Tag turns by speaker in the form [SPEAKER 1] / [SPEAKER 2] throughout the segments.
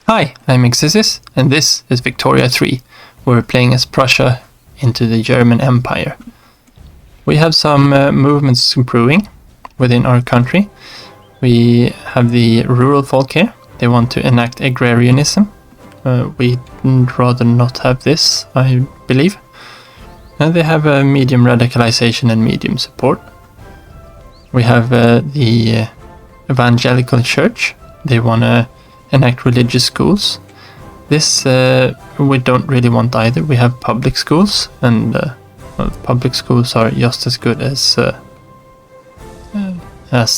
[SPEAKER 1] Hi, I'm Exesis, and this is Victoria 3. We're playing as Prussia into the German Empire. We have some movements improving within our country. We have the rural folk here. They want to enact agrarianism. We'd rather not have this, I believe. And they have a medium radicalization and medium support. We have the evangelical church. They want to enact religious schools. This we don't really want either. We have public schools, and public schools are just as good as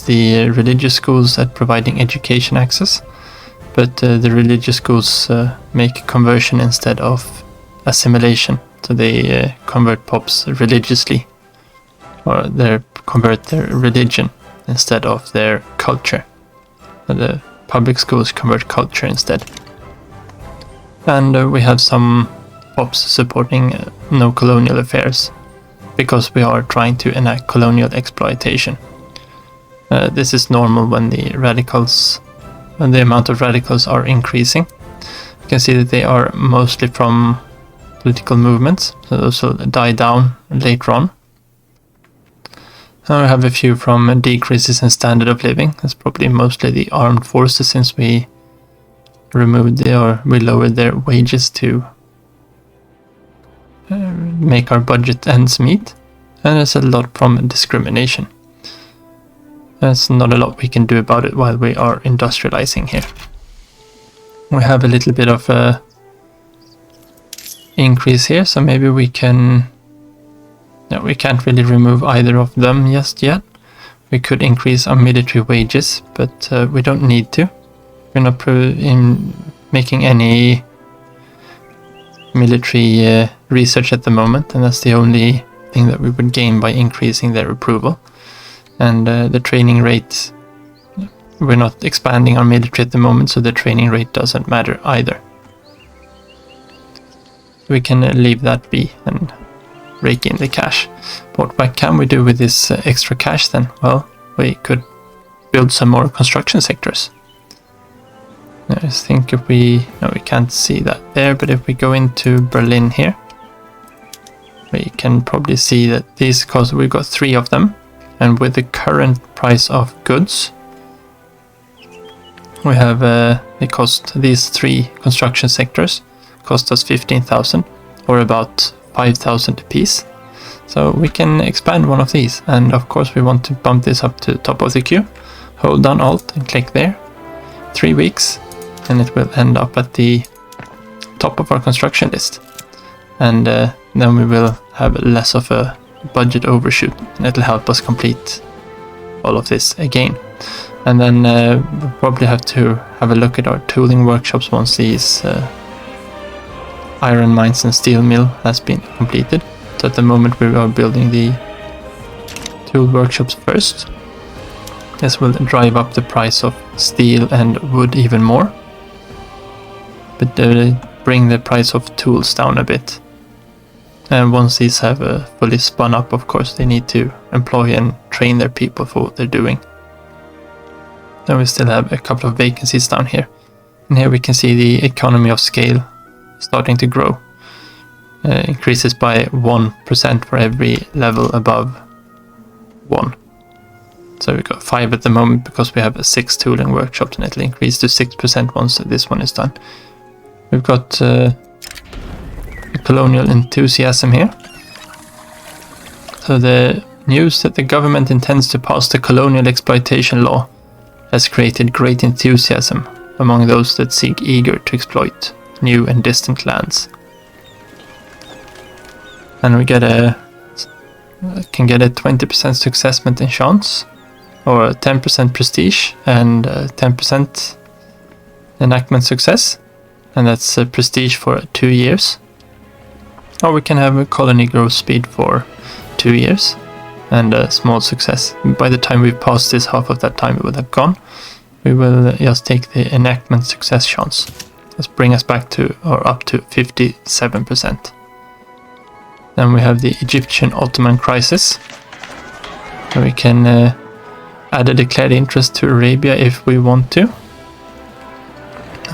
[SPEAKER 1] the religious schools at providing education access. But the religious schools make conversion instead of assimilation. So they convert pops religiously, or they convert their religion instead of their culture. The public schools convert culture instead. And we have some pops supporting no colonial affairs, because we are trying to enact colonial exploitation. This is normal when the amount of radicals are increasing. You can see that they are mostly from political movements, so those will die down later on. I have a few from decreases in standard of living. That's probably mostly the armed forces, since we lowered their wages to make our budget ends meet. And there's a lot from discrimination. There's not a lot we can do about it while we are industrializing here. We have a little bit of a increase here, so maybe we can... No, we can't really remove either of them just yet. We could increase our military wages, but we don't need to. We're not making any military research at the moment, and that's the only thing that we would gain by increasing their approval. And the training rate, we're not expanding our military at the moment, so the training rate doesn't matter either. We can leave that be and rake in the cash. But what can we do with this extra cash then? Well, we could build some more construction sectors. I think if we... No, we can't see that there, but if we go into Berlin here, we can probably see that these cost... We've got 3 of them, and with the current price of goods, we have... they cost... These 3 construction sectors cost us 15,000, or about 5,000 apiece. So we can expand one of these, and of course we want to bump this up to top of the queue. Hold down Alt and click there. 3 weeks, and it will end up at the top of our construction list. And then we will have less of a budget overshoot, and it'll help us complete all of this again. And then we'll probably have to have a look at our tooling workshops once these iron mines and steel mill has been completed. So at the moment we are building the tool workshops first. This will drive up the price of steel and wood even more, but bring the price of tools down a bit. And once these have fully spun up, of course they need to employ and train their people for what they're doing. Then we still have a couple of vacancies down here, and here we can see the economy of scale starting to grow. Increases by 1% for every level above 1. So we've got 5 at the moment because we have 6 tooling workshops, and it'll increase to 6% once this one is done. We've got colonial enthusiasm here. So the news that the government intends to pass the colonial exploitation law has created great enthusiasm among those that seek eager to exploit new and distant lands. And we can get a 20% successment in chance, or 10% prestige, and 10% enactment success, and that's prestige for 2 years. Or we can have a colony growth speed for 2 years and a small success. By the time we've passed this, half of that time it would have gone. We will just take the enactment success chance. Let's bring us back to, or up to 57%. Then we have the Egyptian Ottoman crisis. We can add a declared interest to Arabia if we want to.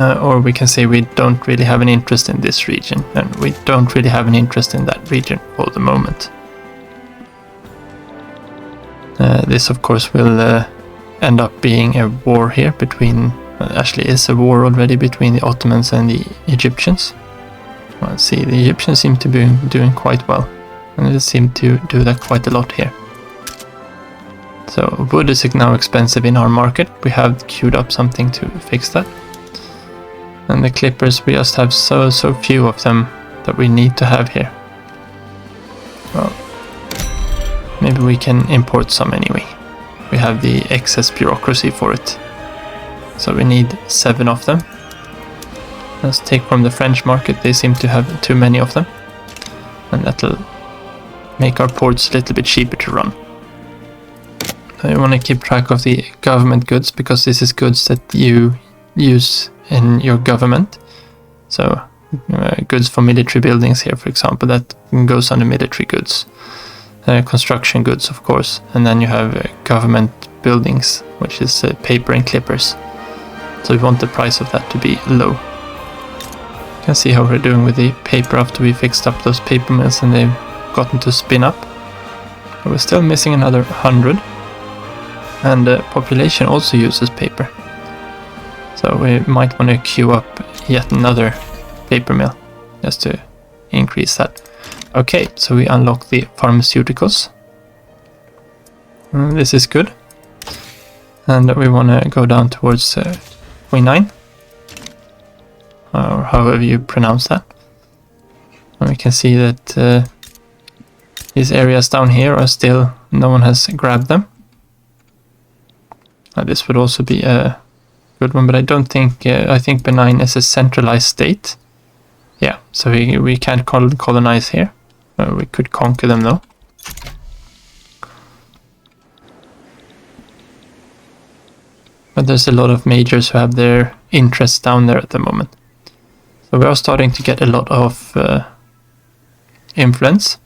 [SPEAKER 1] Or we can say we don't really have an interest in this region, and we don't really have an interest in that region for the moment. This of course will end up being a war here between, actually is a war already between the Ottomans and the Egyptians. Well, see, the Egyptians seem to be doing quite well, and they seem to do that quite a lot here. So wood is now expensive in our market. We have queued up something to fix that. And the clippers, we just have so few of them that we need to have here. Well, maybe we can import some anyway. We have the excess bureaucracy for it. So we need 7 of them. Let's take from the French market. They seem to have too many of them. And that'll make our ports a little bit cheaper to run. I want to keep track of the government goods, because this is goods that you use in your government. So goods for military buildings here, for example, that goes under military goods. Construction goods, of course, and then you have government buildings, which is paper and clippers. So we want the price of that to be low. You can see how we're doing with the paper after we fixed up those paper mills and they've gotten to spin up. But we're still missing another 100, and the population also uses paper. So we might want to queue up yet another paper mill just to increase that. Okay, so we unlock the pharmaceuticals. This is good. And we want to go down towards quinine, or however you pronounce that. And we can see that these areas down here are still, no one has grabbed them. This would also be a good one, but I don't think, I think Benin is a centralized state. Yeah, so we can't colonize here. We could conquer them though. But there's a lot of majors who have their interests down there at the moment. So we are starting to get a lot of influence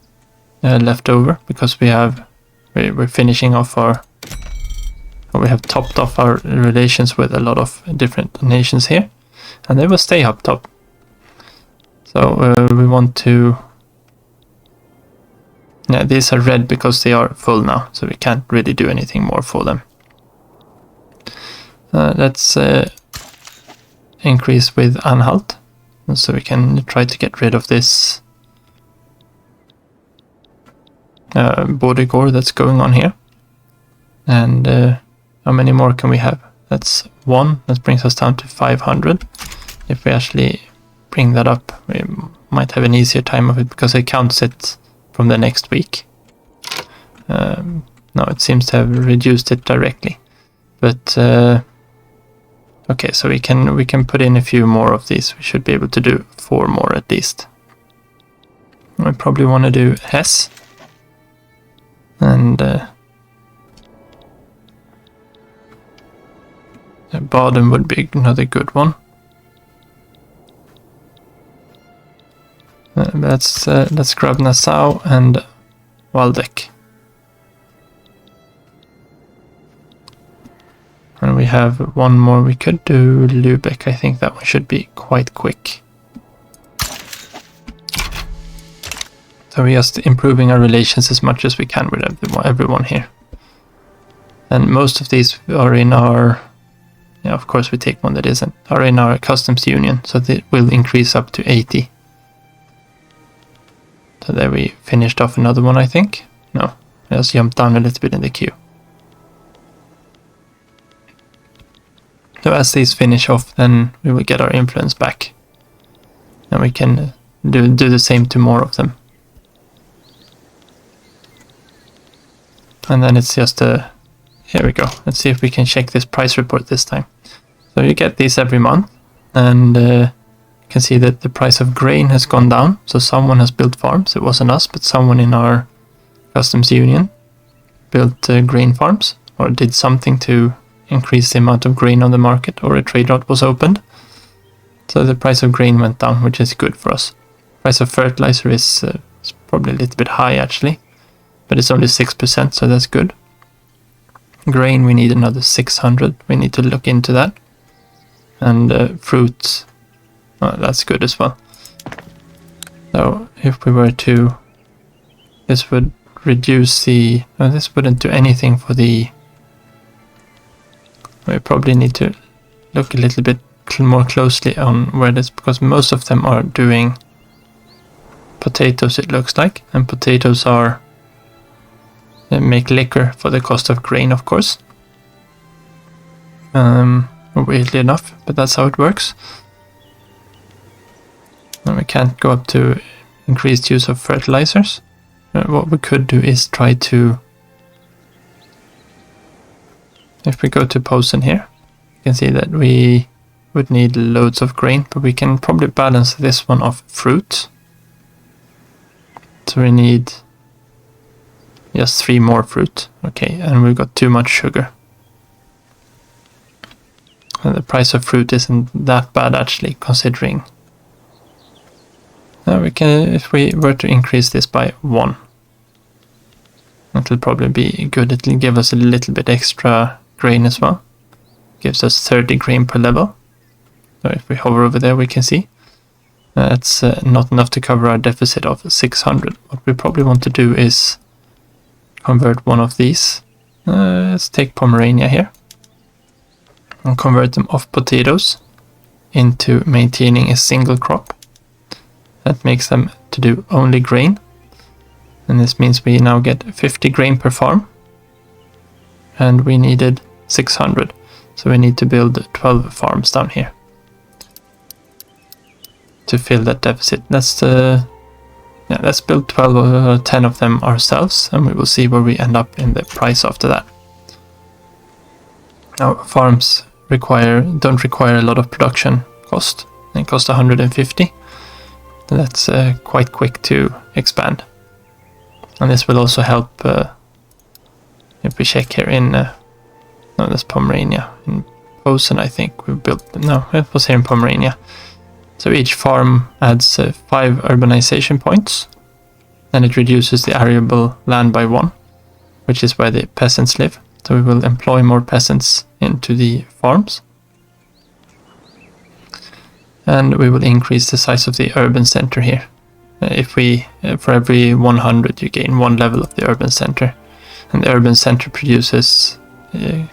[SPEAKER 1] left over, because we're finishing off we have topped off our relations with a lot of different nations here, and they will stay up top. So we want to, yeah, these are red because they are full now, so we can't really do anything more for them. Let's increase with Anhalt, so we can try to get rid of this border gore that's going on here. And how many more can we have? That's 1. That brings us down to 500. If we actually bring that up, we might have an easier time of it, because it counts it from the next week. No, it seems to have reduced it directly. But okay, so we can put in a few more of these. We should be able to do 4 more at least. I probably want to do Hesse. And Baden would be another good one. Let's grab Nassau and Waldeck. And we have one more. We could do Lübeck. I think that one should be quite quick. So we're just improving our relations as much as we can with everyone here. And most of these are in our, yeah, of course we take one that isn't, are in our customs union, so it will increase up to 80. So there we finished off another one, I think. No, I just jumped down a little bit in the queue. So as these finish off, then we will get our influence back. And we can do the same to more of them. And then it's just a, here we go. Let's see if we can check this price report this time. So you get these every month, and you can see that the price of grain has gone down. So someone has built farms. It wasn't us, but someone in our customs union built grain farms, or did something to increase the amount of grain on the market, or a trade route was opened. So the price of grain went down, which is good for us. Price of fertilizer is probably a little bit high actually, but it's only 6%, so that's good. Grain, we need another 600. We need to look into that. And fruit, that's good as well. So if we were to, this would reduce the, this wouldn't do anything for the, we probably need to look a little bit more closely on where this, because most of them are doing potatoes, it looks like, and potatoes are, they make liquor for the cost of grain, of course. Weirdly enough, but that's how it works. And we can't go up to increased use of fertilizers. What we could do is try to, if we go to Posen here, you can see that we would need loads of grain, but we can probably balance this one off fruit. So we need just 3 more fruit. Okay, and we've got too much sugar. And the price of fruit isn't that bad actually, considering. Now we can, if we were to increase this by 1, it'll probably be good. It'll give us a little bit extra grain as well. Gives us 30 grain per level. So if we hover over there, we can see that's not enough to cover our deficit of 600. What we probably want to do is convert one of these. Let's take Pomerania here and convert them off potatoes into maintaining a single crop. That makes them to do only grain. And this means we now get 50 grain per farm. And we needed 600. So we need to build 12 farms down here to fill that deficit. Let's build 12 or 10 of them ourselves, and we will see where we end up in the price after that. Now, farms don't require a lot of production cost. They cost 150. That's quite quick to expand. And this will also help if we check here in no, that's Pomerania. In Posen, I think we built, no, it was here in Pomerania. So each farm adds 5 urbanization points, and it reduces the arable land by 1, which is where the peasants live. So we will employ more peasants into the farms. And we will increase the size of the urban center here. If we, for every 100, you gain 1 level of the urban center. And the urban center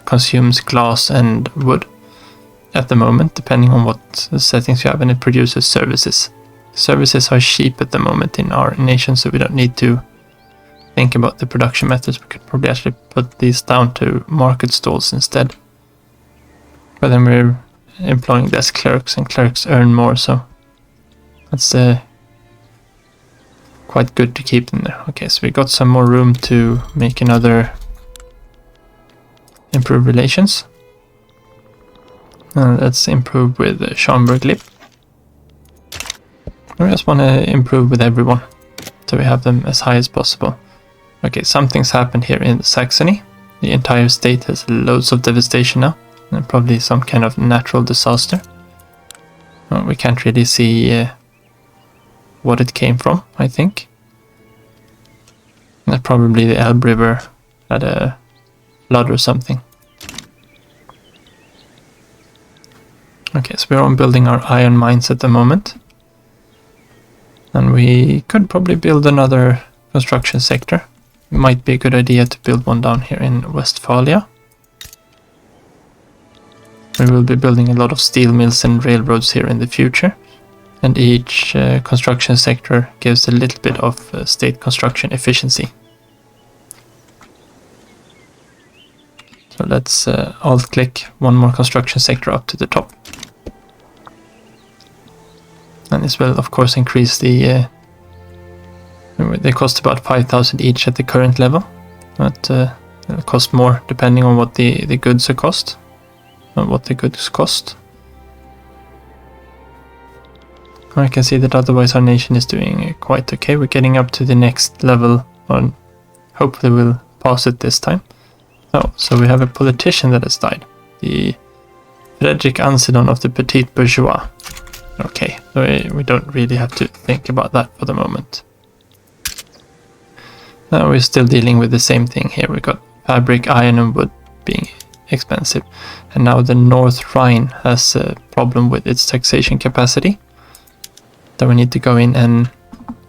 [SPEAKER 1] consumes glass and wood at the moment, depending on what settings you have, and it produces services. Services are cheap at the moment in our nation, so we don't need to think about the production methods. We could probably actually put these down to market stalls instead. But then we're employing less clerks, and clerks earn more, so that's quite good to keep them there. Okay, so we got some more room to make another improve relations. Let's improve with Schaumburg Lip. I just want to improve with everyone, so we have them as high as possible. Okay, something's happened here in Saxony. The entire state has loads of devastation now, and probably some kind of natural disaster. Well, we can't really see what it came from, I think. And probably the Elbe River had a flood or something. Okay, so we're on building our iron mines at the moment. And we could probably build another construction sector. It might be a good idea to build one down here in Westphalia. We will be building a lot of steel mills and railroads here in the future. And each construction sector gives a little bit of state construction efficiency. So let's alt-click one more construction sector up to the top. And this will of course increase the, they cost about 5,000 each at the current level, but it'll cost more depending on what the goods are cost, I can see that otherwise our nation is doing quite okay. We're getting up to the next level, or hopefully we'll pass it this time. Oh, so we have a politician that has died. The Frederick Ansedon of the Petit Bourgeois. Okay, so we don't really have to think about that for the moment. Now we're still dealing with the same thing here. We've got fabric, iron and wood being expensive. And now the North Rhine has a problem with its taxation capacity. So we need to go in and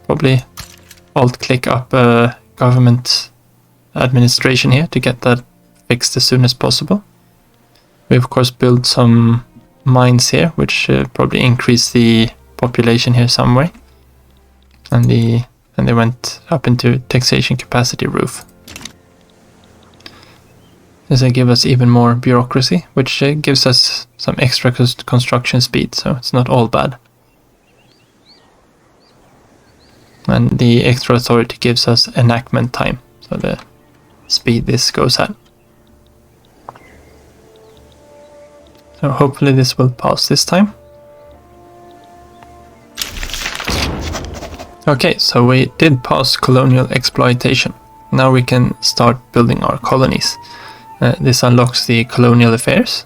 [SPEAKER 1] probably alt-click up government administration here to get that fixed as soon as possible. We of course built some mines here, which probably increase the population here some way. And they went up into taxation capacity roof. This will give us even more bureaucracy, which gives us some extra construction speed, so it's not all bad. And the extra authority gives us enactment time, so the speed this goes at. So hopefully this will pass this time. Okay, so we did pass colonial exploitation. Now we can start building our colonies. This unlocks the colonial affairs,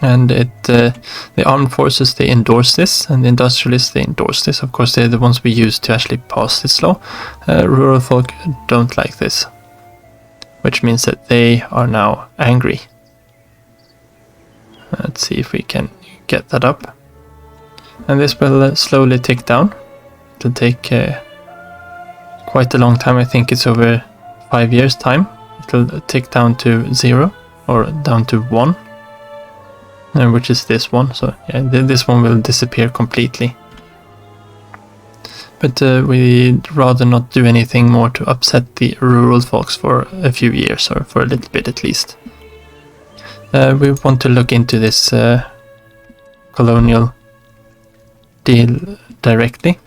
[SPEAKER 1] and the armed forces, they endorse this, and the industrialists, they endorse this. Of course, they're the ones we use to actually pass this law. Rural folk don't like this, which means that they are now angry. Let's see if we can get that up. And this will slowly tick down. It'll take quite a long time. I think it's over 5 years' time. It'll tick down to 0 or down to 1, which is this one. So yeah, this one will disappear completely. But we'd rather not do anything more to upset the rural folks for a few years, or for a little bit at least. We want to look into this colonial deal directly.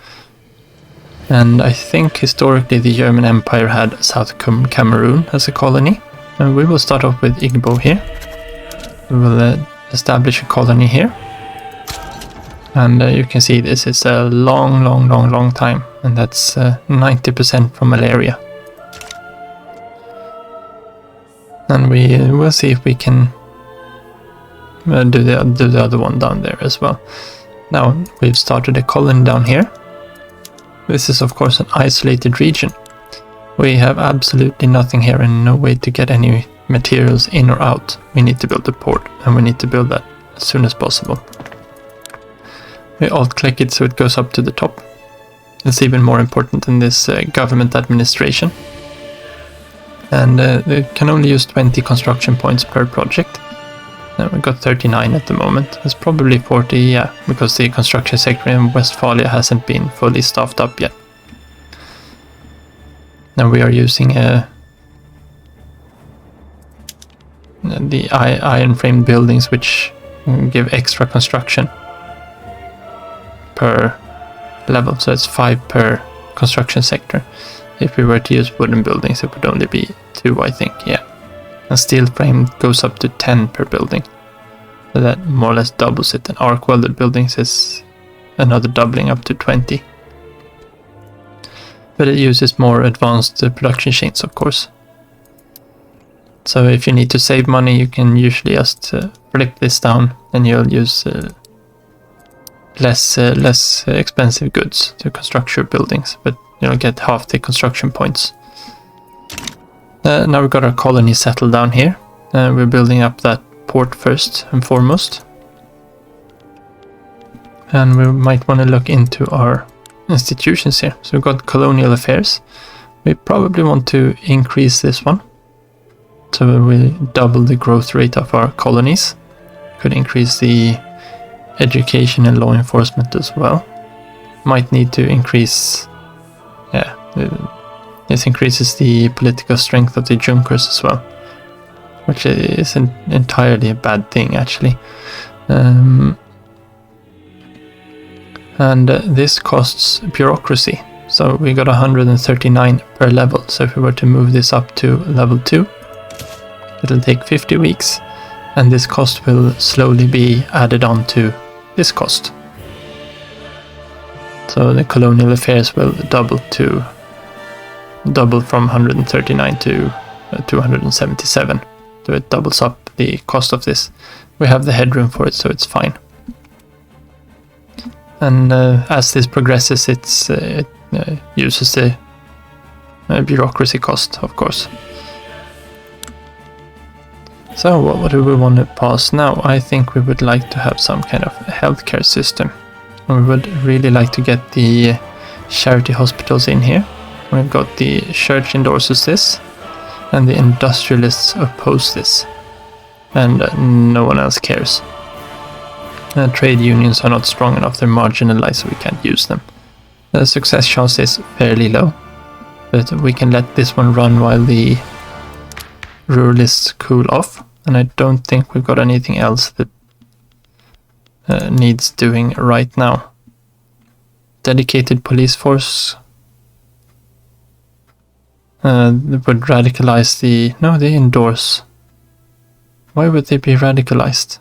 [SPEAKER 1] And I think historically the German Empire had South Cameroon as a colony. And we will start off with Igbo here. We will establish a colony here. And you can see this is a long time. And that's 90% from malaria. And we will see if we can do the other one down there as well. Now we've started a colony down here. This is of course an isolated region. We have absolutely nothing here and no way to get any materials in or out. We need to build a port, and we need to build that as soon as possible. We alt-click it so it goes up to the top. It's even more important in this government administration. And they can only use 20 construction points per project. We've got 39 at the moment. It's probably 40, yeah, because the construction sector in Westphalia hasn't been fully staffed up yet. Now we are using the iron frame buildings, which give extra construction per level, so it's 5 per construction sector. If we were to use wooden buildings, it would only be 2, I think, yeah. And steel frame goes up to 10 per building. So that more or less doubles it. And arc welded buildings is another doubling up to 20. But it uses more advanced production chains, of course. So if you need to save money, you can usually just flip this down, and you'll use less expensive goods to construct your buildings, but you'll get half the construction points. Now we've got our colony settled down here. We're building up that port first and foremost. And we might want to look into our institutions here. So we've got colonial affairs. We probably want to increase this one. So we double the growth rate of our colonies. Could increase the education and law enforcement as well. Might need to increase, this increases the political strength of the Junkers as well, which isn't entirely a bad thing actually. And this costs bureaucracy. So we got 139 per level. So if we were to move this up to level 2, it'll take 50 weeks, and this cost will slowly be added on to this cost. So the colonial affairs will double from 139 to 277. So it doubles up the cost of this. We have the headroom for it, so it's fine. And as this progresses, it uses the So what do we want to pass now? I think we would like to have some kind of healthcare system. We would really like to get the charity hospitals in here. We've got the church endorses this, and the industrialists oppose this, and no one else cares. Trade unions are not strong enough, they're marginalized, so we can't use them. The success chance is fairly low, but we can let this one run while the ruralists cool off, and I don't think we've got anything else that needs doing right now. Dedicated police force would radicalize the... No, they endorse. Why would they be radicalized?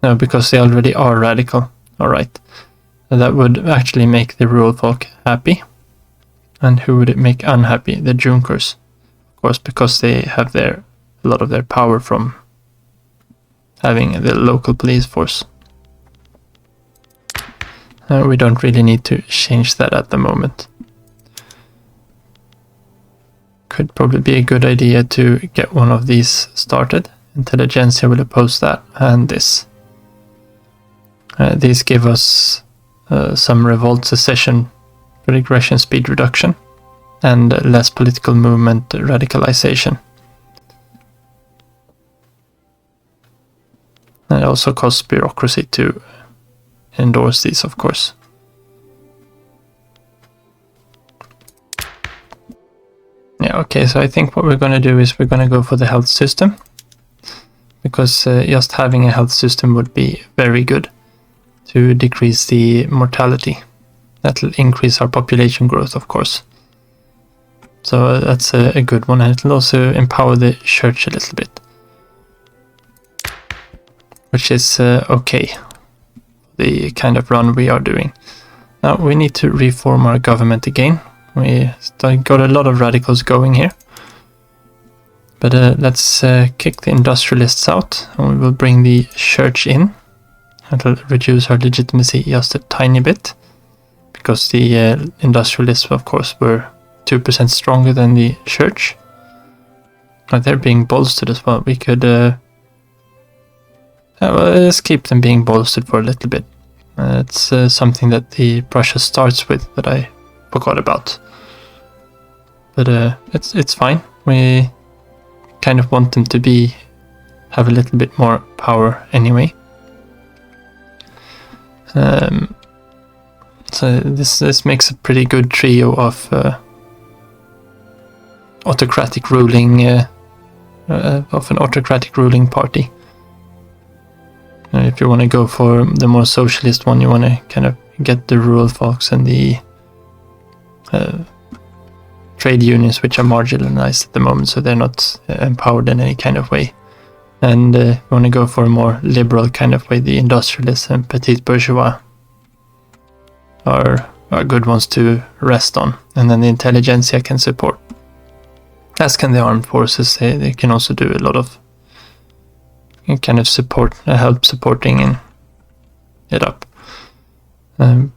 [SPEAKER 1] No, because they already are radical. Alright. That would actually make the rural folk happy. And who would it make unhappy? The Junkers. Of course, because they have a lot of their power from having the local police force. We don't really need to change that at the moment. Could probably be a good idea to get one of these started. Intelligentsia will oppose that, and this. These give us some revolt secession regression speed reduction and less political movement radicalization. And it also costs bureaucracy to endorse these, of course. Yeah, okay, so I think what we're going to do is we're going to go for the health system, because just having a health system would be very good to decrease the mortality. That'll increase our population growth, of course. So that's a good one, and it'll also empower the church a little bit, which is okay, the kind of run we are doing. Now we need to reform our government again. We got a lot of radicals going here. But let's kick the industrialists out, and we will bring the church in. That'll reduce our legitimacy just a tiny bit, because the industrialists, of course, were 2% stronger than the church. But they're being bolstered as well. We could... well, let's keep them being bolstered for a little bit. It's something that the Prussia starts with that I forgot about. But it's fine. We kind of want them to have a little bit more power anyway. So this makes a pretty good trio of autocratic ruling of an autocratic ruling party. If you want to go for the more socialist one, you want to kind of get the rural folks and the trade unions, which are marginalized at the moment, so they're not empowered in any kind of way. And you want to go for a more liberal kind of way. The industrialists and petit bourgeois are good ones to rest on, and then the intelligentsia can support. As can the armed forces. They can also do a lot of kind of support, help supporting it up. Yeah,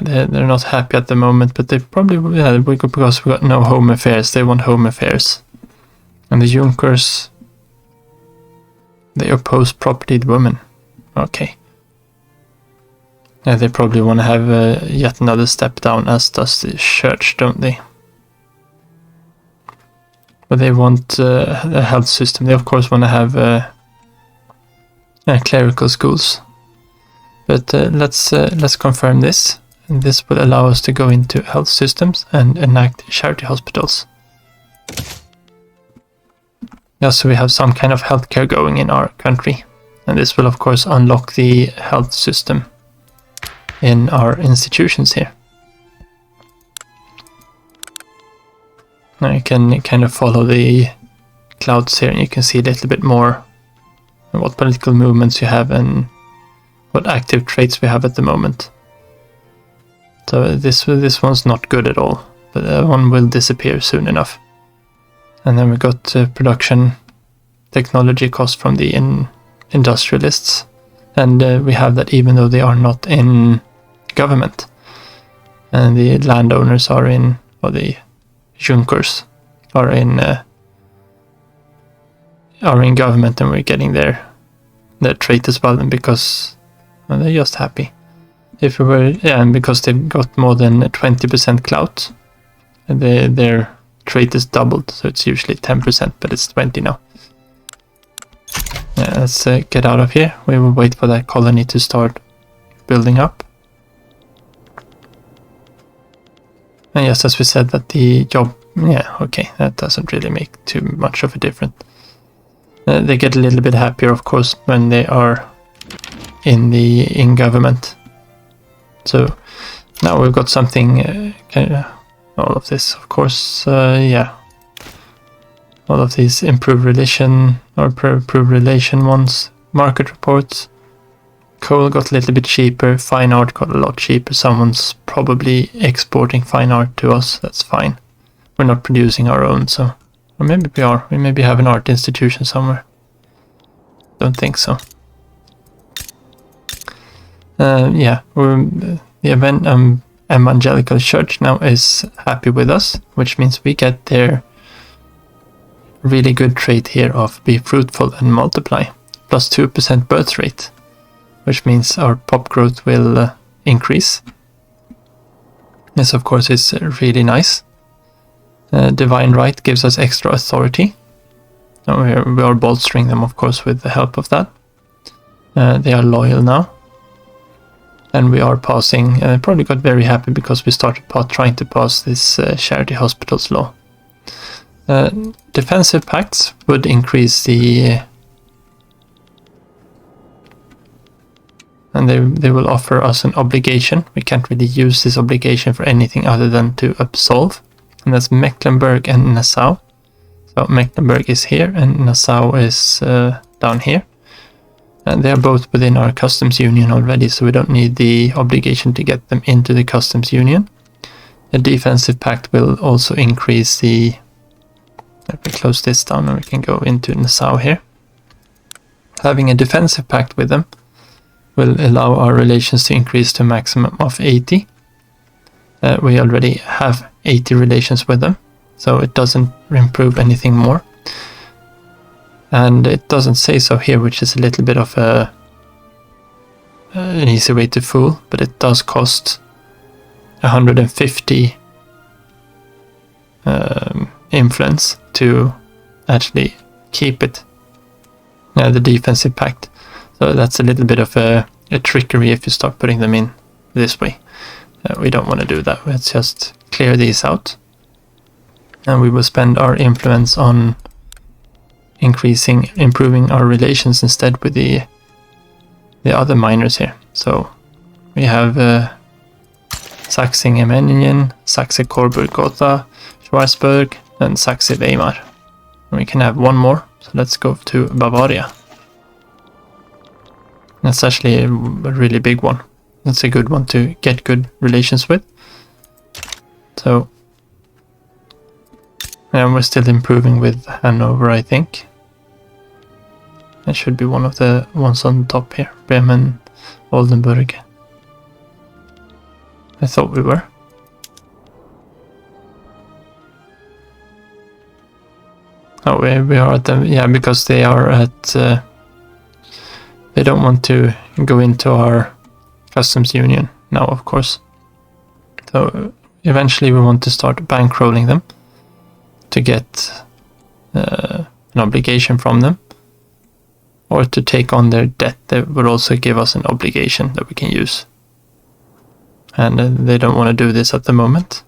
[SPEAKER 1] they're not happy at the moment, but they probably will, because we got no home affairs. They want home affairs. And the Junkers, they oppose propertied women. Okay. Yeah, they probably want to have yet another step down, as does the church, don't they? But they want a health system. They of course want to have clerical schools. But let's confirm this. And this will allow us to go into health systems and enact charity hospitals. Yeah, so we have some kind of healthcare going in our country. And this will of course unlock the health system in our institutions here. Now you can kind of follow the clouds here, and you can see a little bit more what political movements you have and what active traits we have at the moment. So this one's not good at all, but that one will disappear soon enough. And then we got production technology cost from the industrialists, and we have that even though they are not in government, and the landowners are in, or the Junkers are in are in government and we're getting their trait as well, and because they're just happy. If we were, yeah, and because they've got more than 20% clout, their trait is doubled, so it's usually 10%, but it's 20 now. Yeah, let's get out of here. We will wait for that colony to start building up. And yes, as we said, that the job, yeah, okay, that doesn't really make too much of a difference. They get a little bit happier, of course, when they are in government. So now we've got something, all of this, of course, yeah. All of these improved relation ones, market reports. Coal got a little bit cheaper, fine art got a lot cheaper. Someone's probably exporting fine art to us, that's fine. We're not producing our own, so... Or maybe we are, we maybe have an art institution somewhere. Don't think so. Yeah, the evangelical church now is happy with us, which means we get their really good trait here of be fruitful and multiply, plus 2% birth rate, which means our pop growth will increase. This, of course, is really nice. Divine right gives us extra authority. We are bolstering them, of course, with the help of that. They are loyal now. And we are passing, probably got very happy because we started trying to pass this charity hospitals law. Defensive pacts would increase the... And they will offer us an obligation. We can't really use this obligation for anything other than to absolve. And that's Mecklenburg and Nassau. So Mecklenburg is here and Nassau is down here. And they are both within our customs union already, so we don't need the obligation to get them into the customs union. The defensive pact will also increase the... Let me close this down and we can go into Nassau here. Having a defensive pact with them will allow our relations to increase to a maximum of 80. We already have 80 relations with them, so it doesn't improve anything more. And it doesn't say so here, which is a little bit of an easy way to fool, but it does cost 150 influence to actually keep it, the defensive pact. So that's a little bit of a trickery if you start putting them in this way. We don't want to do that. Let's just clear these out. And we will spend our influence on improving our relations instead with the other miners here. So we have Sachsen-Meiningen, Saxe-Coburg-Gotha, Schwarzburg, and Saxe-Weimar. We can have one more, so let's go to Bavaria. That's actually a really big one. That's a good one to get good relations with. So, and we're still improving with Hanover, I think. That should be one of the ones on top here. Bremen, Oldenburg. I thought we were. Oh, we are at them, yeah, because they are at... they don't want to go into our customs union now, of course. So eventually we want to start bankrolling them to get an obligation from them, or to take on their debt. That would also give us an obligation that we can use. And they don't want to do this at the moment.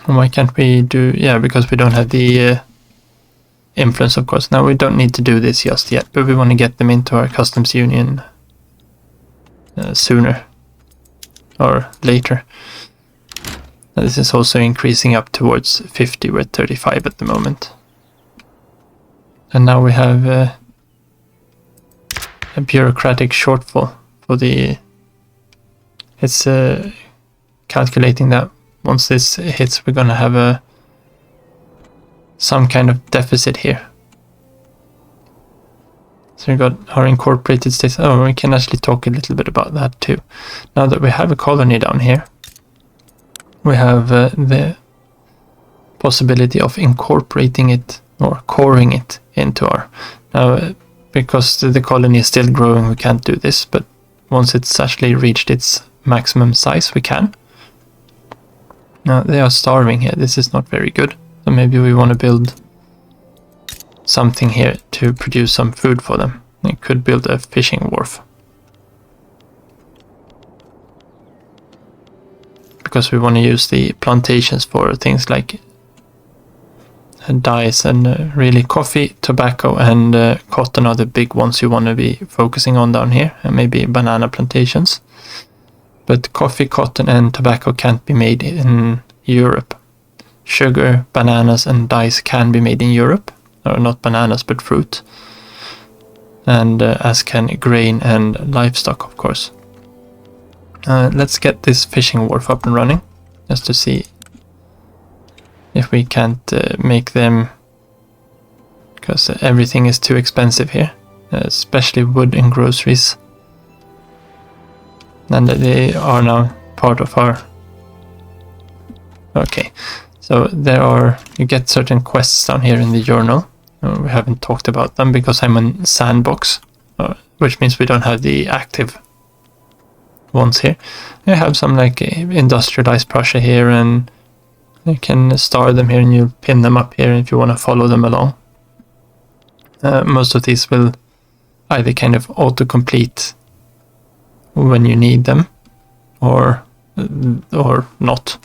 [SPEAKER 1] Why can't we do... Yeah, because we don't have the influence, of course. Now we don't need to do this just yet, but we want to get them into our customs union sooner or later. Now this is also increasing up towards 50. We're at 35 at the moment. And now we have a bureaucratic shortfall for the... It's calculating that once this hits, we're gonna have some kind of deficit here. So we got our incorporated states. Oh, we can actually talk a little bit about that too. Now that we have a colony down here, we have the possibility of incorporating it or coring it into our... Now, because the colony is still growing, we can't do this, but once it's actually reached its maximum size, we can. Now, they are starving here. This is not very good. So maybe we want to build something here to produce some food for them. We could build a fishing wharf. Because we want to use the plantations for things like dyes and really coffee, tobacco and cotton are the big ones you want to be focusing on down here, and maybe banana plantations. But coffee, cotton and tobacco can't be made in Europe. Sugar, bananas and dyes can be made in Europe, or not bananas but fruit, and as can grain and livestock, of course. Let's get this fishing wharf up and running, just to see if we can't make them, because everything is too expensive here, especially wood and groceries. And they are now part of our... Okay, so you get certain quests down here in the journal. We haven't talked about them because I'm on sandbox, which means we don't have the active ones here. I have some like industrialized Prussia here, and you can star them here and you pin them up here if you want to follow them along. Most of these will either kind of auto-complete when you need them, or not.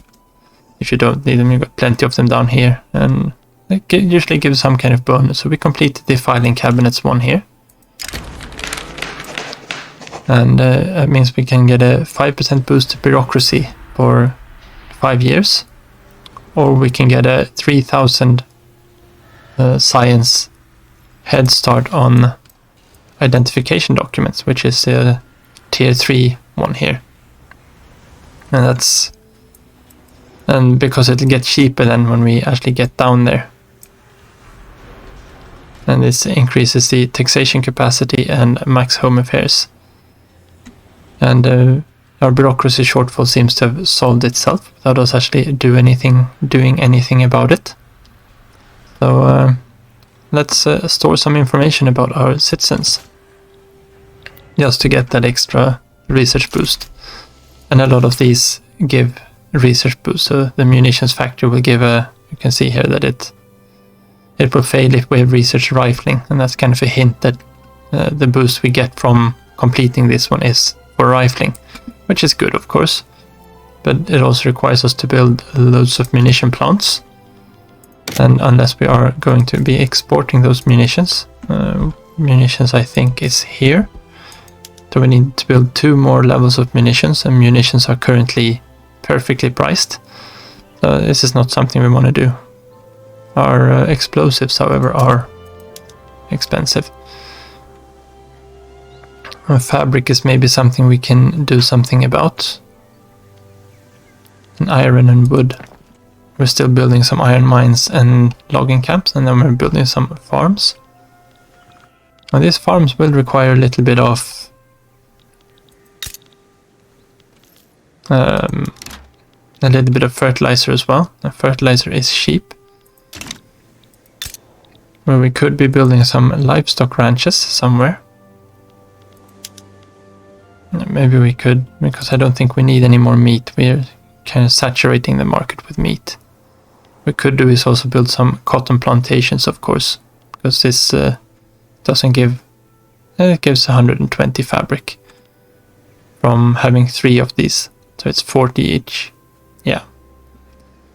[SPEAKER 1] If you don't need them, you've got plenty of them down here, and it usually gives some kind of bonus. So we completed the filing cabinets one here. And that means we can get a 5% boost to bureaucracy for 5 years. Or we can get a 3000 science head start on identification documents, which is a tier 3 one here. And because it'll get cheaper then when we actually get down there. And this increases the taxation capacity and max home affairs. And our bureaucracy shortfall seems to have solved itself without us actually doing anything about it. So let's store some information about our citizens, just to get that extra research boost. And a lot of these give research boost. So the munitions factory will give you can see here that it will fail if we have research rifling, and that's kind of a hint that the boost we get from completing this one is for rifling, which is good, of course, but it also requires us to build loads of munition plants, and unless we are going to be exporting those munitions I think is here, so we need to build 2 more levels of munitions, and munitions are currently perfectly priced, so this is not something we want to do. Our explosives, however, are expensive. Fabric is maybe something we can do something about. And iron and wood. We're still building some iron mines and logging camps, and then we're building some farms. Now these farms will require a little bit of fertilizer as well. The fertilizer is cheap. Where we could be building some livestock ranches somewhere. Maybe we could, because I don't think we need any more meat. We're kind of saturating the market with meat. What we could do is also build some cotton plantations, of course, because this doesn't give... It gives 120 fabric from having 3 of these. So it's 40 each. Yeah.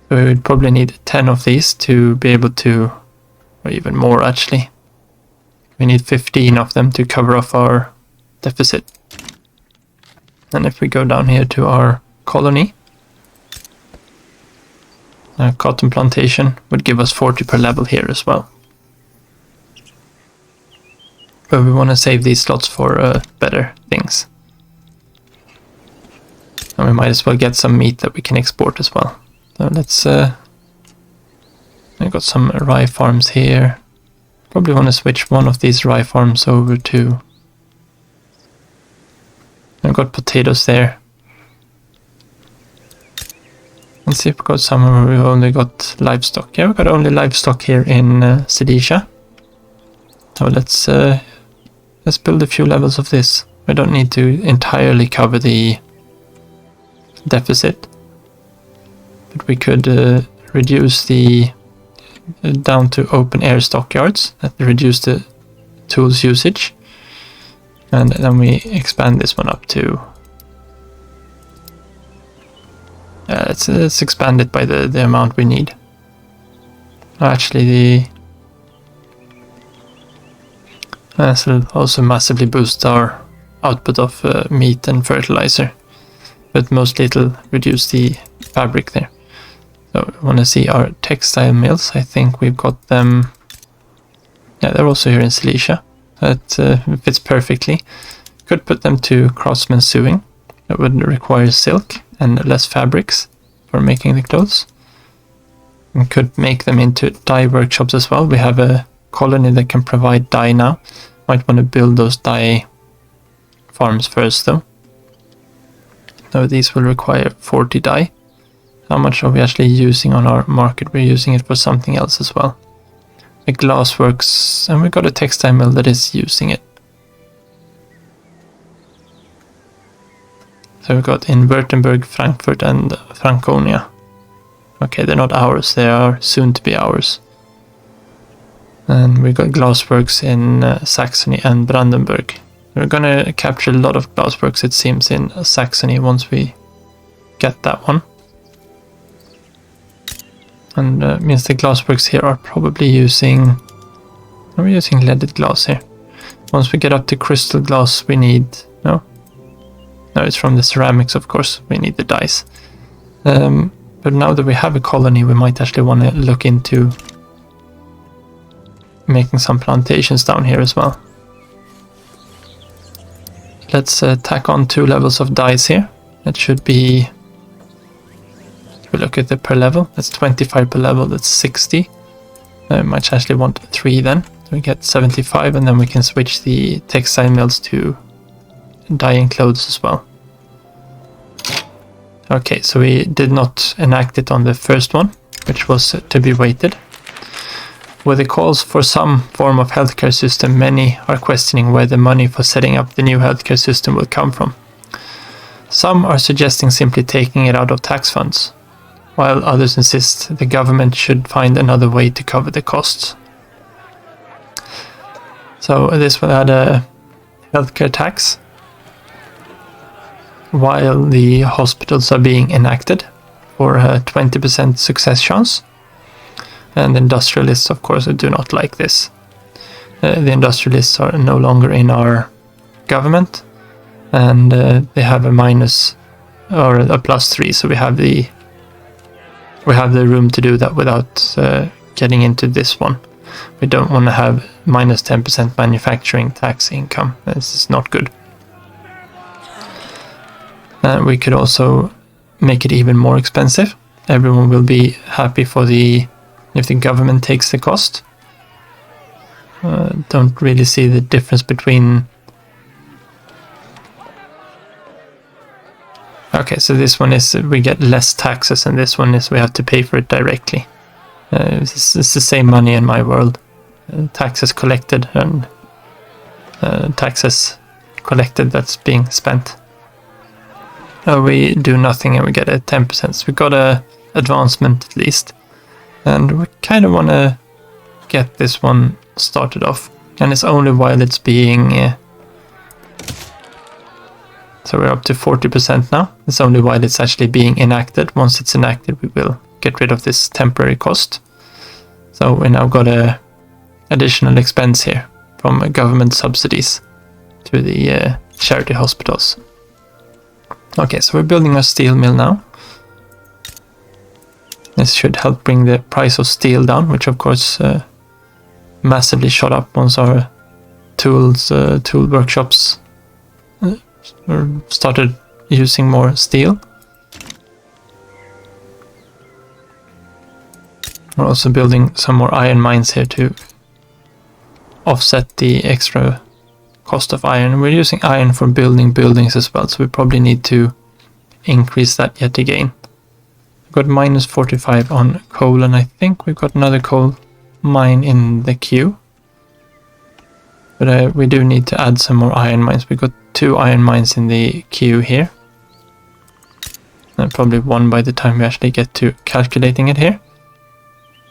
[SPEAKER 1] So we would probably need 10 of these to be able to... Or even more, actually. We need 15 of them to cover off our deficit. And if we go down here to our colony, a cotton plantation would give us 40 per level here as well. But we want to save these slots for better things. And we might as well get some meat that we can export as well. So let's... I've got some rye farms here. Probably want to switch one of these rye farms over to... I've got potatoes there. Let's see if we got somewhere where we've only got livestock. Yeah, we've got only livestock here in Silesia. So let's build a few levels of this. We don't need to entirely cover the deficit, but we could reduce the down to open air stockyards, that reduce the tools usage, and then we expand this one up to let's expand it by the amount we need. Actually, this will also massively boost our output of meat and fertilizer, but mostly it'll reduce the fabric there. So we want to see our textile mills. I think we've got them. Yeah, they're also here in Silesia. That fits perfectly. Could put them to craftsman sewing. That would require silk and less fabrics for making the clothes. We could make them into dye workshops as well. We have a colony that can provide dye now. Might want to build those dye farms first though. So these will require 40 dye. How much are we actually using on our market? We're using it for something else as well. The glassworks, and we've got a textile mill that is using it. So we've got in Württemberg, Frankfurt and Franconia. Okay, they're not ours, they are soon to be ours. And we've got glassworks in Saxony and Brandenburg. We're gonna capture a lot of glassworks, it seems, in Saxony once we get that one. And means the glassworks here are probably using... Are we using leaded glass here? Once we get up to crystal glass we need... No? No, it's from the ceramics, of course. We need the dyes. But now that we have a colony, we might actually want to look into making some plantations down here as well. Let's tack on 2 levels of dyes here. That should be... If we look at the per level, that's 25 per level, that's 60. I might actually want 3 then. So we get 75, and then we can switch the textile mills to dyeing clothes as well. Okay, so we did not enact it on the first one, which was to be waited. With the calls for some form of healthcare system, many are questioning where the money for setting up the new healthcare system will come from. Some are suggesting simply taking it out of tax funds, while others insist the government should find another way to cover the costs. So this will add a healthcare tax, while the hospitals are being enacted for a 20% success chance. And industrialists, of course, do not like this. The industrialists are no longer in our government, and they have a minus or a +3, so we have the room to do that without getting into this one. We don't want to have minus 10% manufacturing tax income. This is not good. We could also make it even more expensive. Everyone will be happy if the government takes the cost. Don't really see the difference between... Okay, so this one is we get less taxes, and this one is we have to pay for it directly. It's the same money in my world. Taxes collected and taxes collected that's being spent. We do nothing and we get a 10%. So we got a advancement at least. And we kind of want to get this one started off. And it's only while it's being... So we're up to 40% now. It's only while it's actually being enacted. Once it's enacted, we will get rid of this temporary cost. So we now got a additional expense here from government subsidies to the charity hospitals. Okay, so we're building a steel mill now. This should help bring the price of steel down, which of course massively shot up once our tool workshops started using more steel. We're also building some more iron mines here to offset the extra cost of iron. We're using iron for building buildings as well, so we probably need to increase that yet again. got minus 45 on coal, and I think we've got another coal mine in the queue. But we do need to add some more iron mines. We've got 2 iron mines in the queue here. And probably 1 by the time we actually get to calculating it here.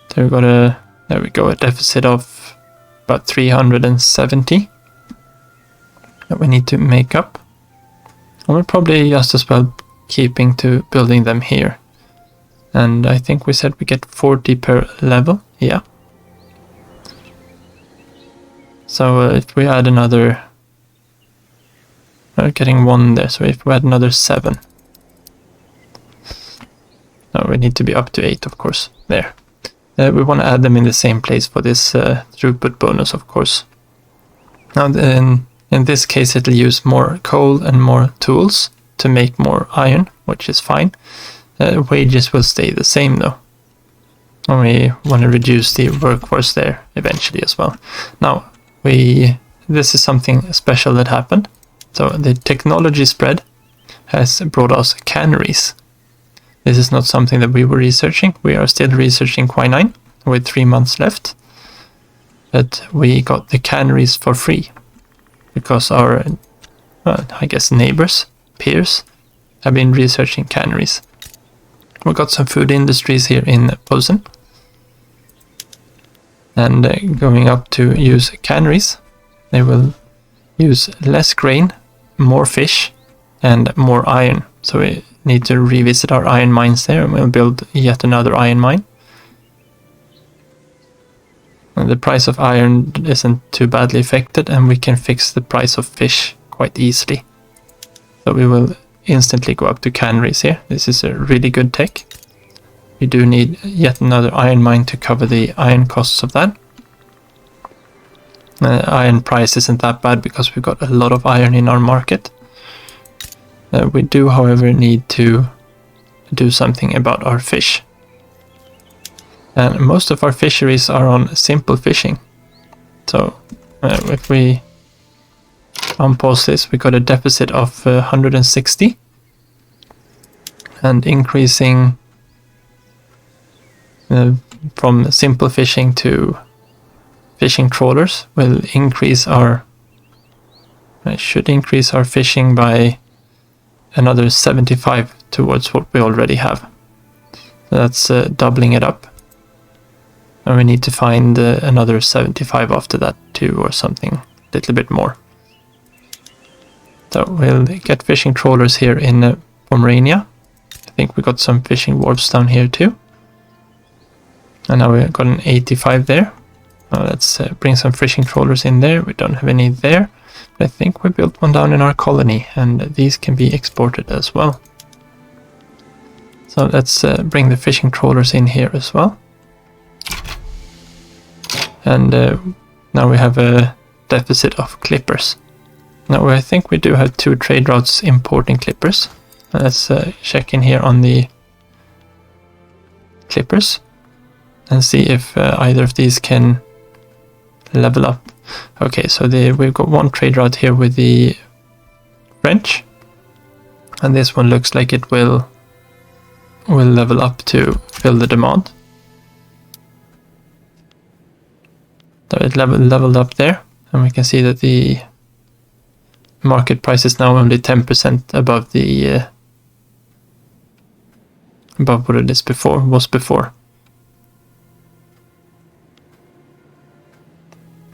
[SPEAKER 1] So we've got there we go, a deficit of about 370 that we need to make up. And we're probably just as well keeping to building them here. And I think we said we get 40 per level, yeah. So if we add another, we're getting 1 there, so if we add another 7. No, we need to be up to 8, of course, there. We want to add them in the same place for this throughput bonus, of course. Now, in this case, it'll use more coal and more tools to make more iron, which is fine. Wages will stay the same, though. And we want to reduce the workforce there eventually as well. Now, this is something special that happened. So the technology spread has brought us canneries. This is not something that we were researching. We are still researching quinine with 3 months left. But we got the canneries for free because our, I guess, neighbors, peers, have been researching canneries. We got some food industries here in Posen. And going up to use canneries, they will use less grain, more fish, and more iron. So we need to revisit our iron mines there, and we'll build yet another iron mine. And the price of iron isn't too badly affected, and we can fix the price of fish quite easily. So we will instantly go up to canneries here. This is a really good tech. We do need yet another iron mine to cover the iron costs of that. Iron price isn't that bad because we've got a lot of iron in our market. We do, however, need to do something about our fish. And most of our fisheries are on simple fishing. So if we unpause this, we got a deficit of 160. And increasing from simple fishing to fishing trawlers will increase our, should increase our fishing by another 75 towards what we already have. So that's doubling it up. And we need to find another 75 after that too, or something a little bit more. So we'll get fishing trawlers here in Pomerania. I think we got some fishing wharves down here too. And now we've got an 85 there. Now let's bring some fishing trawlers in there. We don't have any there. But I think we built one down in our colony, and these can be exported as well. So let's bring the fishing trawlers in here as well. And now we have a deficit of clippers. Now I think we do have 2 trade routes importing clippers. Let's check in here on the clippers and see if either of these can level up. Okay, so we've got one trade route here with the French, and this one looks like it will level up to fill the demand. So it leveled up there, and we can see that the market price is now only 10% above the above what it is was before.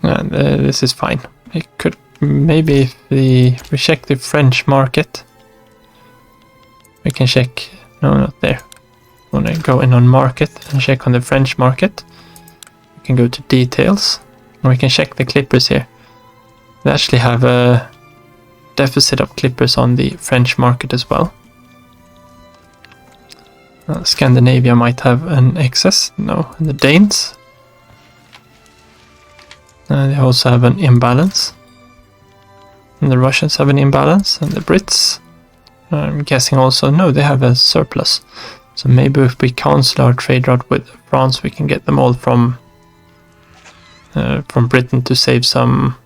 [SPEAKER 1] And this is fine. It could maybe if we check the French market. We can check. No, not there. I want to go in on market and check on the French market. We can go to details, and we can check the clippers here. They actually have a deficit of clippers on the French market as well. Scandinavia might have an excess. No, and the Danes. They also have an imbalance. And the Russians have an imbalance. And the Brits, I'm guessing also, no, they have a surplus. So maybe if we cancel our trade route with France, we can get them all from Britain to save some.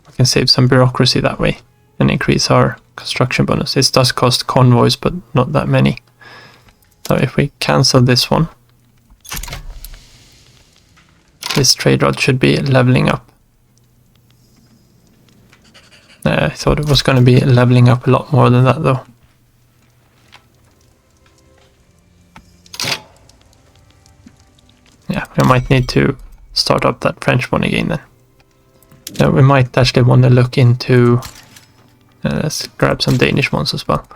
[SPEAKER 1] We can save some bureaucracy that way and increase our construction bonus. It does cost convoys, but not that many. So if we cancel this one, this trade route should be leveling up. I thought it was going to be leveling up a lot more than that though. Yeah, we might need to start up that French one again then. We might actually want to look into... let's grab some Danish ones as well.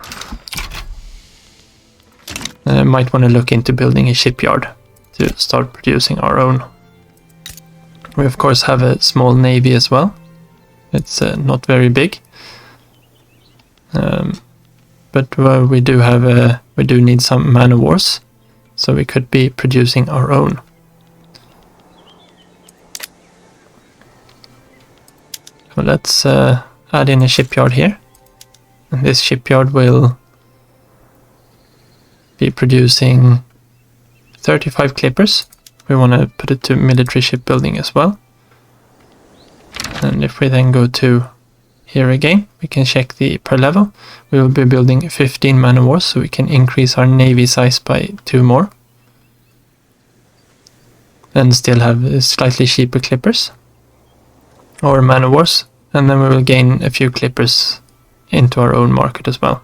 [SPEAKER 1] Might want to look into building a shipyard to start producing our own. We of course have a small navy as well. It's not very big, but we do need some man of wars, so we could be producing our own. So let's add in a shipyard here, and this shipyard will be producing 35 clippers. We want to put it to military shipbuilding as well. And if we then go to here again, we can check the per level. We will be building 15 man of wars, so we can increase our navy size by 2 more. And still have slightly cheaper clippers. Or man of wars. And then we will gain a few clippers into our own market as well.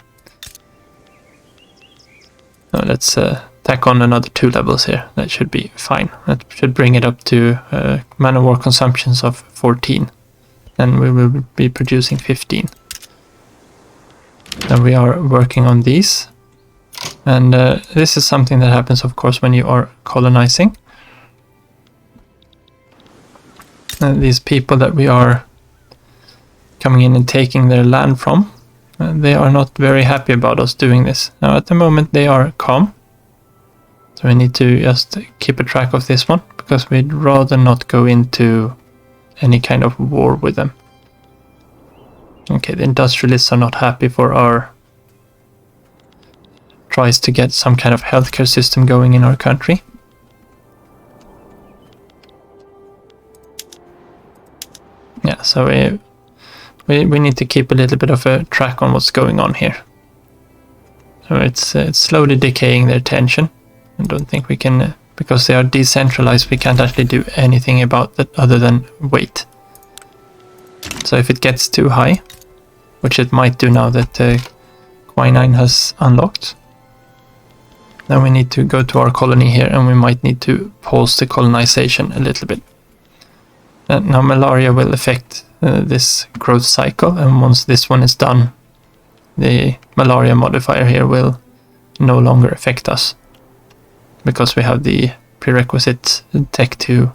[SPEAKER 1] Now let's tack on another 2 levels here. That should be fine. That should bring it up to man of war consumptions of 14. And we will be producing 15. And we are working on these. And this is something that happens, of course, when you are colonizing. These people that we are coming in and taking their land from, they are not very happy about us doing this. Now at the moment they are calm. So we need to just keep a track of this one, because we'd rather not go into any kind of war with them. Okay, the industrialists are not happy for our tries to get some kind of healthcare system going in our country. Yeah, so we need to keep a little bit of a track on what's going on here. So it's slowly decaying their tension. I don't think we can, because they are decentralized, we can't actually do anything about that other than wait. So if it gets too high, which it might do now that quinine has unlocked, then we need to go to our colony here, and we might need to pause the colonization a little bit. Now malaria will affect this growth cycle, and once this one is done, the malaria modifier here will no longer affect us, because we have the prerequisite tech to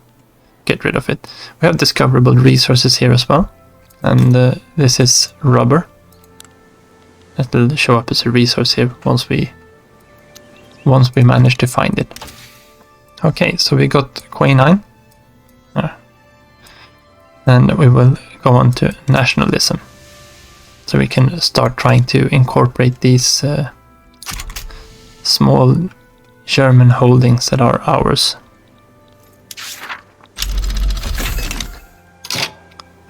[SPEAKER 1] get rid of it. We have discoverable resources here as well, and this is rubber. That will show up as a resource here once we manage to find it. Okay, so we got quinine. And we will go on to nationalism. So we can start trying to incorporate these small German holdings that are ours.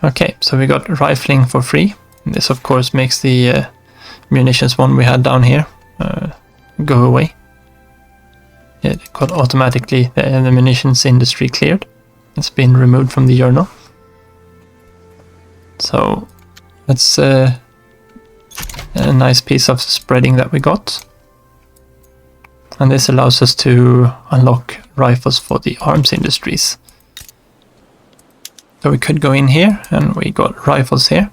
[SPEAKER 1] Okay, so we got rifling for free. This of course makes the munitions one we had down here go away. It got automatically the munitions industry cleared. It's been removed from the journal. So that's a nice piece of spreading that we got. And this allows us to unlock rifles for the arms industries. So we could go in here, and we got rifles here.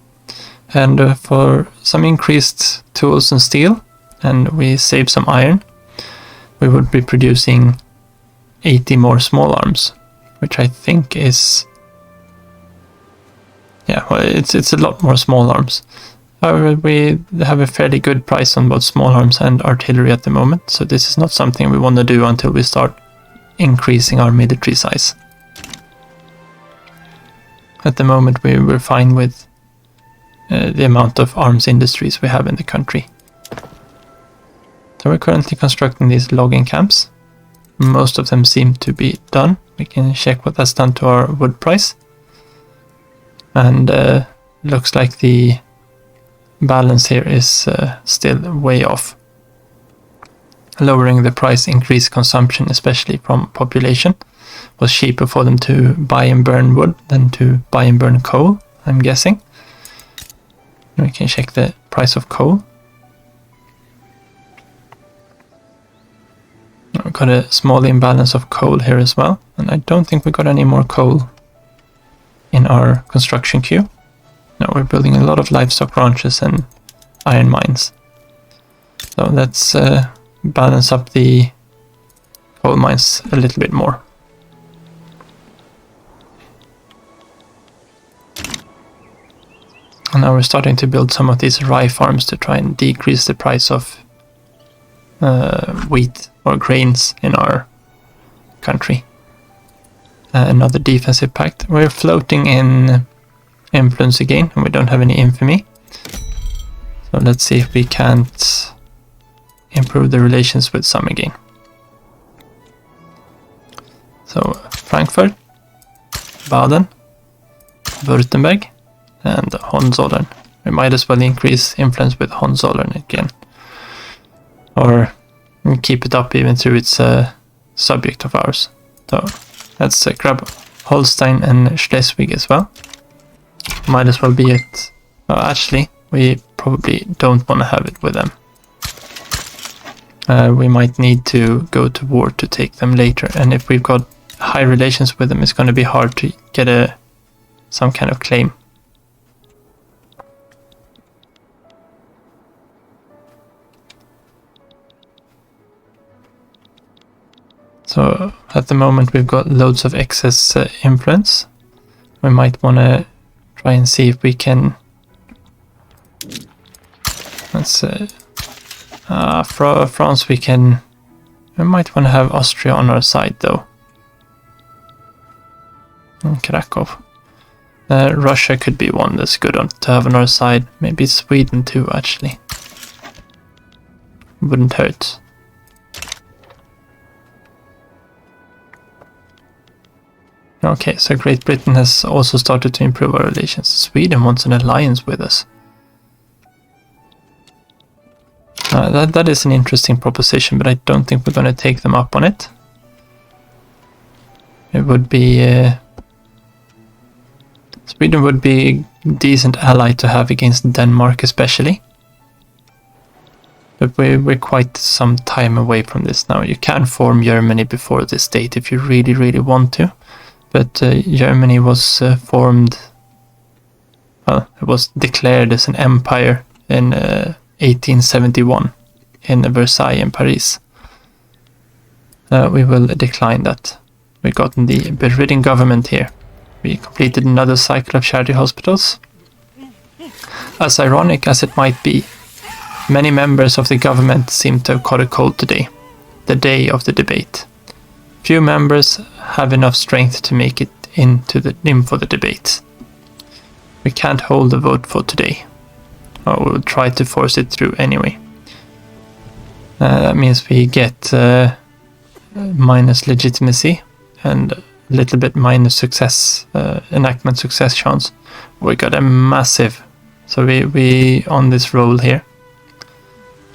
[SPEAKER 1] And for some increased tools and steel, and we save some iron, we would be producing 80 more small arms, which I think is... yeah, well, it's a lot more small arms. However, we have a fairly good price on both small arms and artillery at the moment, so this is not something we want to do until we start increasing our military size. At the moment we're fine with the amount of arms industries we have in the country. So we're currently constructing these logging camps. Most of them seem to be done. We can check what that's done to our wood price. And looks like the balance here is still way off. Lowering the price increased consumption, especially from population. It was cheaper for them to buy and burn wood than to buy and burn coal, I'm guessing. We can check the price of coal. We've got a small imbalance of coal here as well, and I don't think we got any more coal in our construction queue. No, we're building a lot of livestock ranches and iron mines. So let's balance up the coal mines a little bit more. And now we're starting to build some of these rye farms to try and decrease the price of wheat or grains in our country. Another defensive pact. We're floating in influence again, and we don't have any infamy. So let's see if we can't improve the relations with some again. So Frankfurt, Baden, Württemberg, and Hohenzollern. We might as well increase influence with Hohenzollern again. Or keep it up even though it's a subject of ours. So let's grab Holstein and Schleswig as well. Might as well be it. Well, actually, we probably don't want to have it with them. We might need to go to war to take them later, and if we've got high relations with them, it's going to be hard to get some kind of claim. So at the moment we've got loads of excess influence. We might want to try and see if we can... Let's France we can... We might want to have Austria on our side though. And Krakow. Russia could be one that's good to have on our side. Maybe Sweden too, actually. Wouldn't hurt. Okay, so Great Britain has also started to improve our relations. Sweden wants an alliance with us. That is an interesting proposition, but I don't think we're going to take them up on it. It would be... Sweden would be a decent ally to have against Denmark especially. But we're quite some time away from this now. You can form Germany before this date if you really, really want to. But Germany was formed... Well, it was declared as an empire in 1871 in Versailles in Paris. We will decline that. We've gotten the bedridden government here. We completed another cycle of charity hospitals. As ironic as it might be, many members of the government seem to have caught a cold today, the day of the debate. Few members have enough strength to make it in for the debate. We can't hold the vote for today. Or we'll try to force it through anyway. That means we get minus legitimacy and a little bit minus success, enactment success chance. We got a massive... So we on this roll here,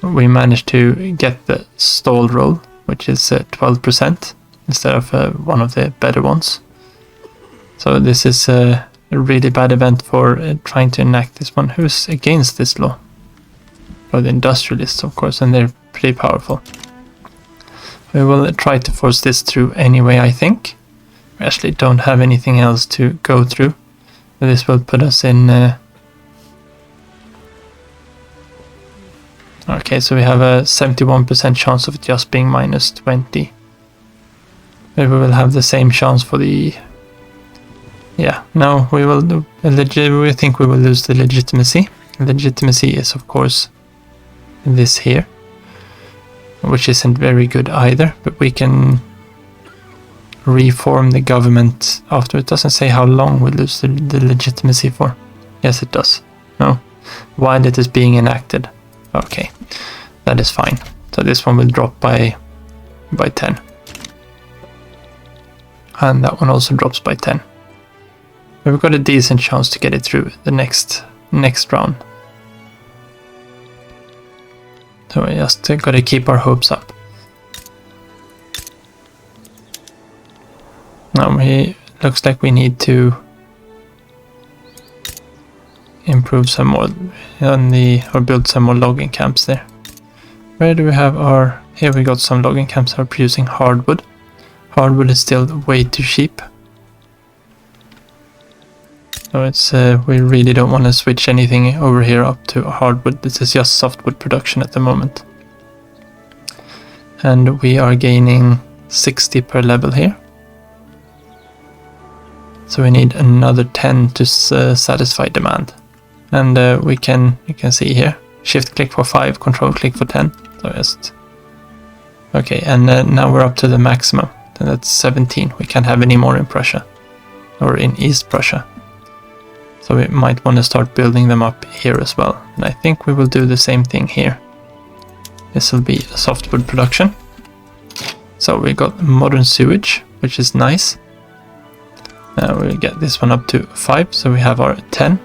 [SPEAKER 1] we managed to get the stall roll, which is 12% instead of one of the better ones. So this is a really bad event for trying to enact this one. Who's against this law? Well, the industrialists, of course, and they're pretty powerful. We will try to force this through anyway, I think. We actually don't have anything else to go through. This will put us in... Okay, so we have a 71% chance of it just being minus 20. Maybe we will have the same chance for the... Yeah, no, we will do... We think we will lose the legitimacy. Legitimacy is, of course, this here, which isn't very good either, but we can reform the government after. It doesn't say how long we lose the legitimacy for. Yes, it does. No, while it is being enacted. Okay, that is fine. So this one will drop by 10. And that one also drops by 10. We've got a decent chance to get it through the next round. So we just gotta keep our hopes up. Now looks like we need to improve some more or build some more logging camps there. Where do we have our... Here we got some logging camps that are producing hardwood. Hardwood is still way too cheap. So it's we really don't want to switch anything over here up to hardwood. This is just softwood production at the moment. And we are gaining 60 per level here. So we need another 10 to satisfy demand. And you can see here, shift click for 5, control click for 10. So just... Okay, and now we're up to the maximum. And that's 17. We can't have any more in Prussia. Or in East Prussia. So we might want to start building them up here as well. And I think we will do the same thing here. This will be a softwood production. So we got modern sewage, which is nice. We'll get this one up to 5, so we have our 10.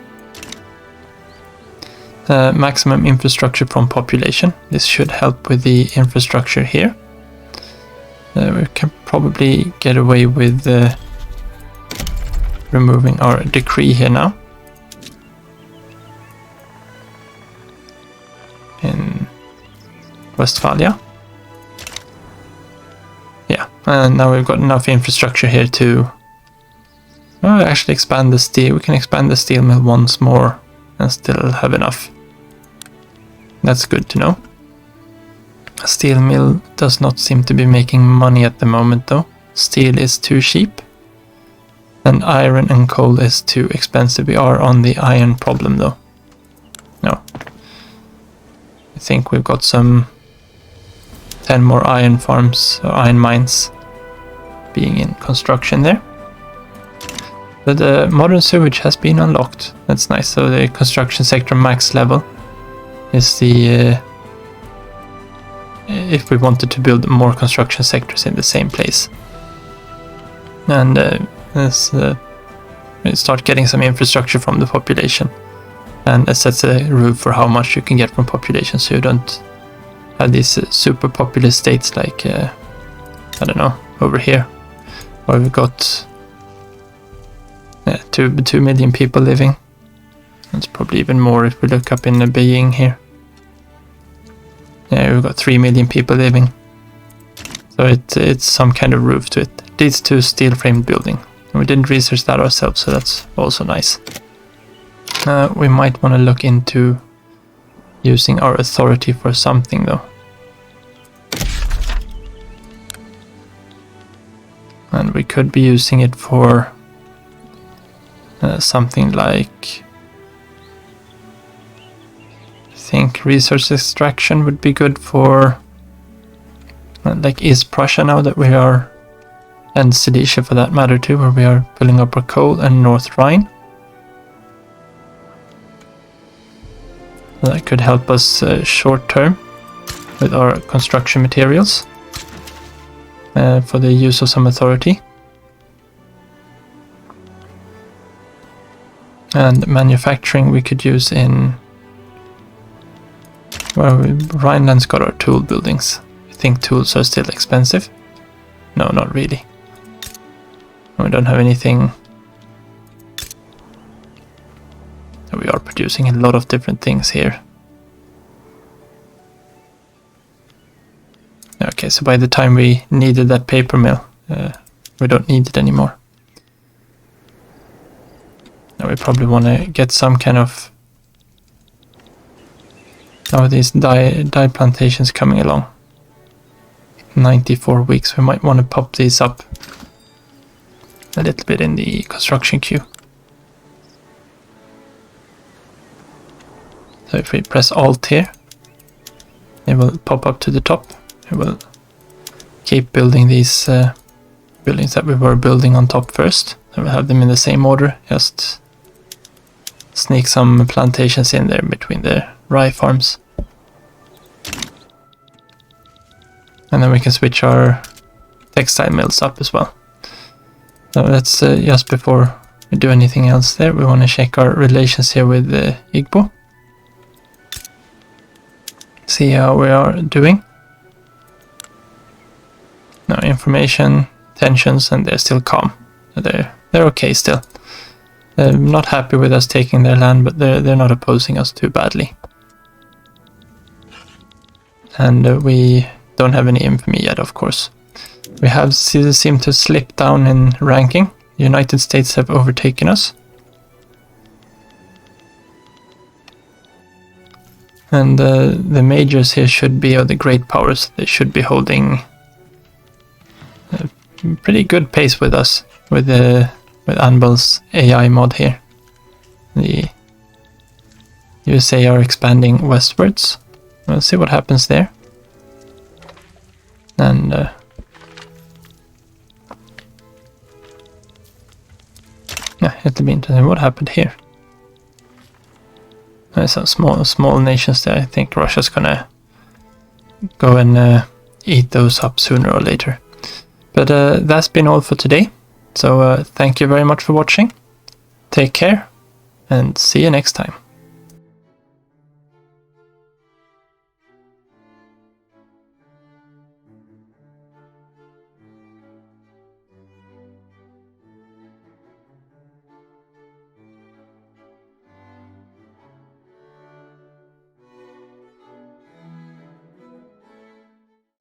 [SPEAKER 1] Maximum infrastructure from population. This should help with the infrastructure here. We can probably get away with removing our decree here now. In Westphalia. Yeah, and now we've got enough infrastructure here to actually expand the steel. We can expand the steel mill once more and still have enough. That's good to know. A steel mill does not seem to be making money at the moment though. Steel is too cheap. And iron and coal is too expensive. We are on the iron problem though. No. I think we've got some 10 more iron farms, or iron mines being in construction there. But the modern sewage has been unlocked. That's nice. So the construction sector max level is the... if we wanted to build more construction sectors in the same place. And we start getting some infrastructure from the population. And it sets a rule for how much you can get from population, so you don't have these super populous states like, I don't know, over here. Where we've got 2 million people living. It's probably even more if we look up in the Beijing here. Yeah, we've got 3 million people living. So it's some kind of roof to it. It leads to a steel framed building. And we didn't research that ourselves, so that's also nice. We might want to look into using our authority for something though. And we could be using it for something like... I think resource extraction would be good for like East Prussia now that we are, and Silesia for that matter too, where we are pulling up our coal, and North Rhine. That could help us short term with our construction materials for the use of some authority. And manufacturing we could use in... Well, Rhineland's got our tool buildings. I think tools are still expensive. No, not really. We don't have anything... We are producing a lot of different things here. Okay, so by the time we needed that paper mill, we don't need it anymore. Now we probably want to get some kind of... Now these dye plantations coming along. 94 weeks, we might want to pop these up a little bit in the construction queue. So if we press Alt here, it will pop up to the top. It will keep building these buildings that we were building on top first. So we'll have them in the same order, just sneak some plantations in there between the rye farms. And then we can switch our textile mills up as well. So that's just before we do anything else there. We want to check our relations here with Igbo. see how we are doing. No information, tensions, and they're still calm. They're okay still. They're not happy with us taking their land, but they're not opposing us too badly. And we don't have any infamy yet, of course. We have seemed to slip down in ranking. The United States have overtaken us. And the majors here should be, or the great powers, they should be holding a pretty good pace with us, with Anvil's AI mod here. The USA are expanding westwards. We'll see what happens there. And yeah, it'll be interesting what happened here. There's some small nations there. I think Russia's gonna go and eat those up sooner or later. But that's been all for today. So thank you very much for watching. Take care and see you next time.